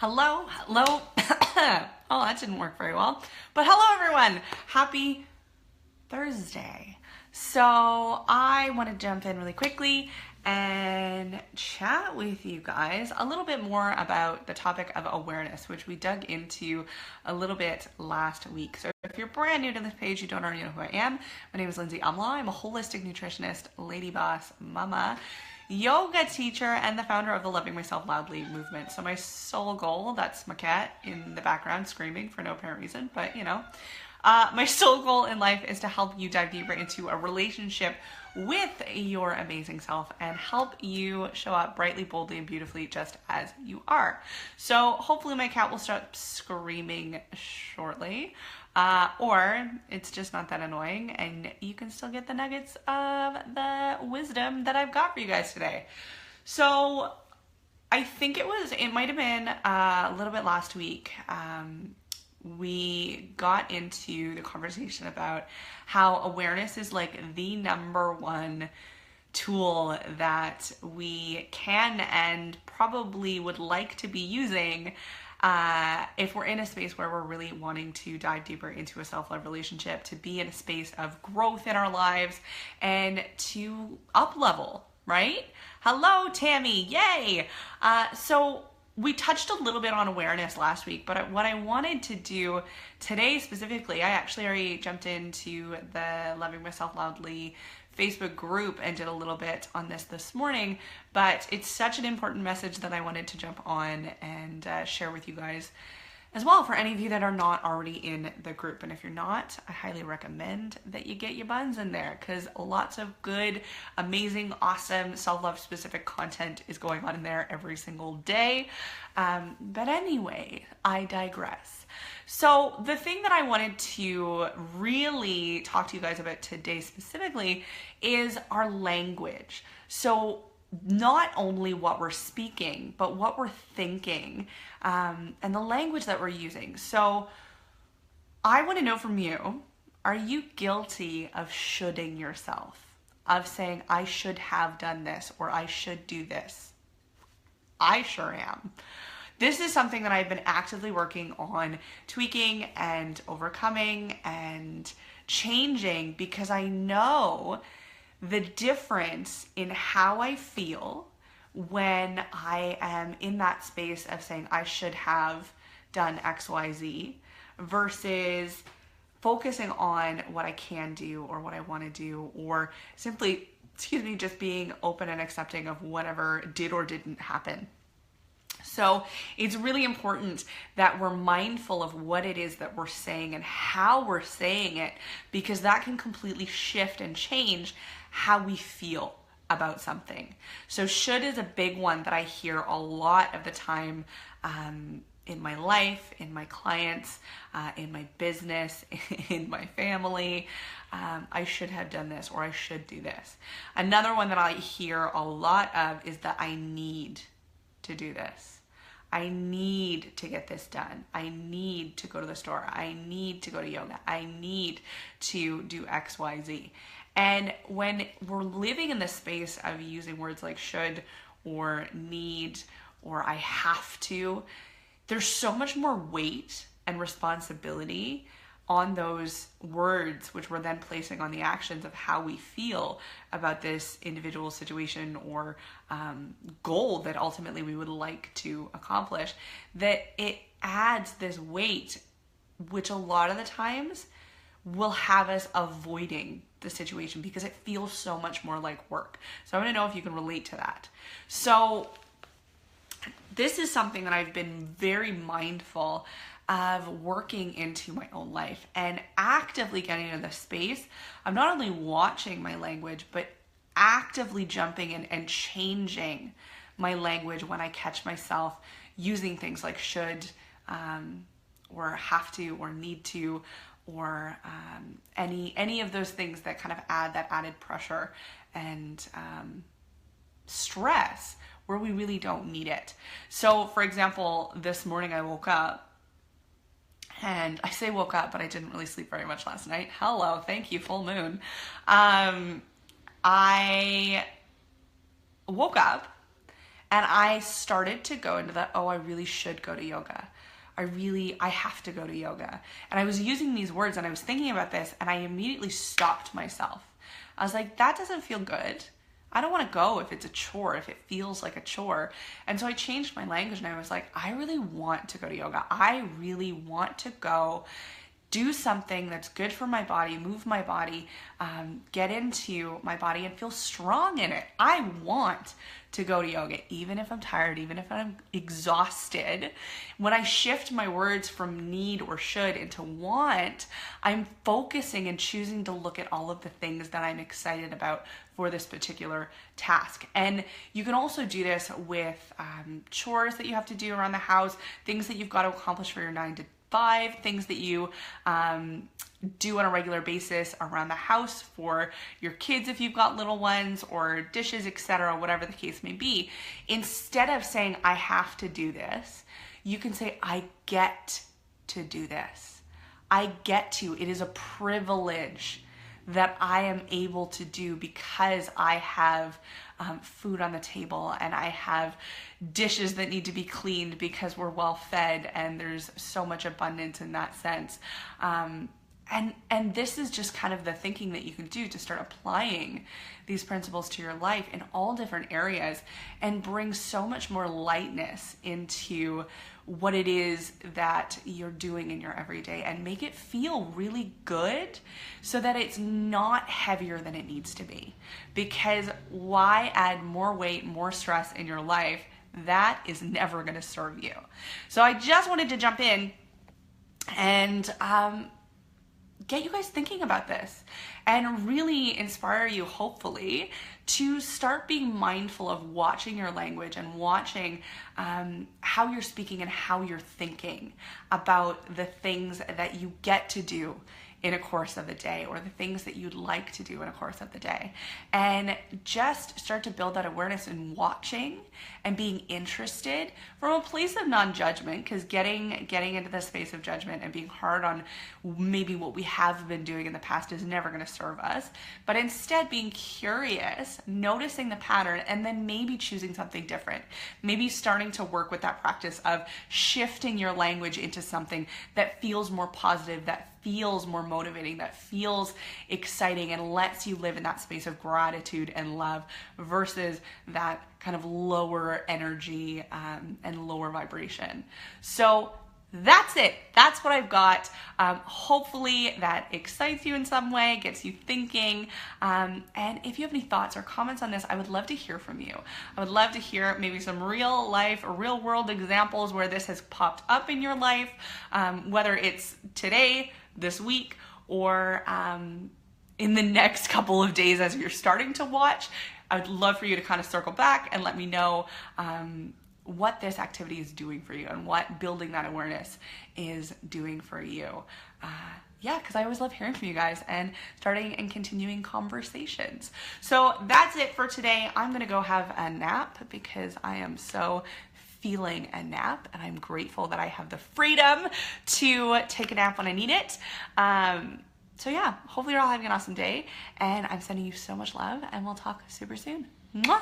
Hello. Oh, that didn't work very well. But hello, everyone. Happy Thursday. So I want to jump in really quickly and chat with you guys a little bit more about the topic of awareness, which we dug into a little bit last week. So if you're brand new to this page, you don't already know who I am. My name is Lindsay Umlaw. I'm a holistic nutritionist, lady boss, mama, yoga teacher, and the founder of the Loving Myself Loudly movement. So my sole goal, that's my cat in the background screaming for no apparent reason, but you know, my sole goal in life is to help you dive deeper into a relationship with your amazing self and help you show up brightly, boldly, and beautifully just as you are. So hopefully my cat will stop screaming shortly, or it's just not that annoying and you can still get the nuggets of the wisdom that I've got for you guys today. So I think it might have been a little bit last week. We got into the conversation about how awareness is like the number one tool that we can and probably would like to be using if we're in a space where we're really wanting to dive deeper into a self-love relationship, to be in a space of growth in our lives and to up-level, right? Hello, Tammy, yay! So we touched a little bit on awareness last week, but what I wanted to do today specifically, I actually already jumped into the Loving Myself Loudly Facebook group and did a little bit on this morning, but it's such an important message that I wanted to jump on and share with you guys as well, for any of you that are not already in the group. And if you're not, I highly recommend that you get your buns in there, because lots of good, amazing, awesome, self-love specific content is going on in there every single day. But anyway, I digress. So the thing that I wanted to really talk to you guys about today specifically is our language. So not only what we're speaking, but what we're thinking, and the language that we're using. So I want to know from you, are you guilty of shoulding yourself? Of saying, I should have done this, or I should do this? I sure am. This is something that I've been actively working on tweaking and overcoming and changing, because I know the difference in how I feel when I am in that space of saying I should have done XYZ versus focusing on what I can do or what I want to do, or simply, just being open and accepting of whatever did or didn't happen. So it's really important that we're mindful of what it is that we're saying and how we're saying it, because that can completely shift and change how we feel about something. So should is a big one that I hear a lot of the time in my life, in my clients, in my business, in my family. I should have done this, or I should do this. Another one that I hear a lot of is that I need to do this. I need to get this done. I need to go to the store. I need to go to yoga. I need to do X, Y, Z. And when we're living in the space of using words like should or need or I have to, there's so much more weight and responsibility on those words, which we're then placing on the actions of how we feel about this individual situation or goal that ultimately we would like to accomplish, that it adds this weight, which a lot of the times will have us avoiding the situation because it feels so much more like work. So I want to know if you can relate to that. So this is something that I've been very mindful of working into my own life and actively getting into the space. I'm not only watching my language, but actively jumping in and changing my language when I catch myself using things like should, or have to, or need to, or any of those things that kind of add that added pressure and stress where we really don't need it. So for example, this morning I woke up, and I say woke up, but I didn't really sleep very much last night. Hello, thank you, full moon. I woke up And I started to go into that, oh, I really should go to yoga. I have to go to yoga. And I was using these words and I was thinking about this and I immediately stopped myself. I was like, that doesn't feel good. I don't want to go if it's a chore, if it feels like a chore. And so I changed my language and I was like, I really want to go to yoga. I really want to go do something that's good for my body, move my body, get into my body and feel strong in it. I want to go to yoga, even if I'm tired, even if I'm exhausted. When I shift my words from need or should into want, I'm focusing and choosing to look at all of the things that I'm excited about for this particular task. And you can also do this with chores that you have to do around the house, things that you've got to accomplish for your 9 to 5, things that you do on a regular basis around the house for your kids if you've got little ones, or dishes, etc., whatever the case may be. Instead of saying, I have to do this, you can say, I get to do this. I get to. It is a privilege that I am able to do because I have food on the table and I have dishes that need to be cleaned because we're well fed and there's so much abundance in that sense. And this is just kind of the thinking that you can do to start applying these principles to your life in all different areas and bring so much more lightness into what it is that you're doing in your everyday and make it feel really good so that it's not heavier than it needs to be. Because why add more weight, more stress in your life? That is never going to serve you. So I just wanted to jump in and get you guys thinking about this and really inspire you, hopefully, to start being mindful of watching your language and watching how you're speaking and how you're thinking about the things that you get to do in a course of the day, or the things that you'd like to do in a course of the day. And just start to build that awareness in watching and being interested from a place of non-judgment, because getting into the space of judgment and being hard on maybe what we have been doing in the past is never going to serve us. But instead being curious, noticing the pattern, and then maybe choosing something different. Maybe starting to work with that practice of shifting your language into something that feels more positive, that feels more motivating, that feels exciting and lets you live in that space of gratitude and love versus that kind of lower energy and lower vibration. So that's it. That's what I've got. Hopefully that excites you in some way, gets you thinking. And if you have any thoughts or comments on this, I would love to hear from you. I would love to hear maybe some real life or real world examples where this has popped up in your life, whether it's today, this week, or in the next couple of days as you're starting to watch. I would love for you to kind of circle back and let me know what this activity is doing for you and what building that awareness is doing for you. Yeah, because I always love hearing from you guys and starting and continuing conversations. So that's it for today. I'm going to go have a nap because I am so feeling a nap, and I'm grateful that I have the freedom to take a nap when I need it. So yeah, hopefully you're all having an awesome day, and I'm sending you so much love, and we'll talk super soon. Mwah!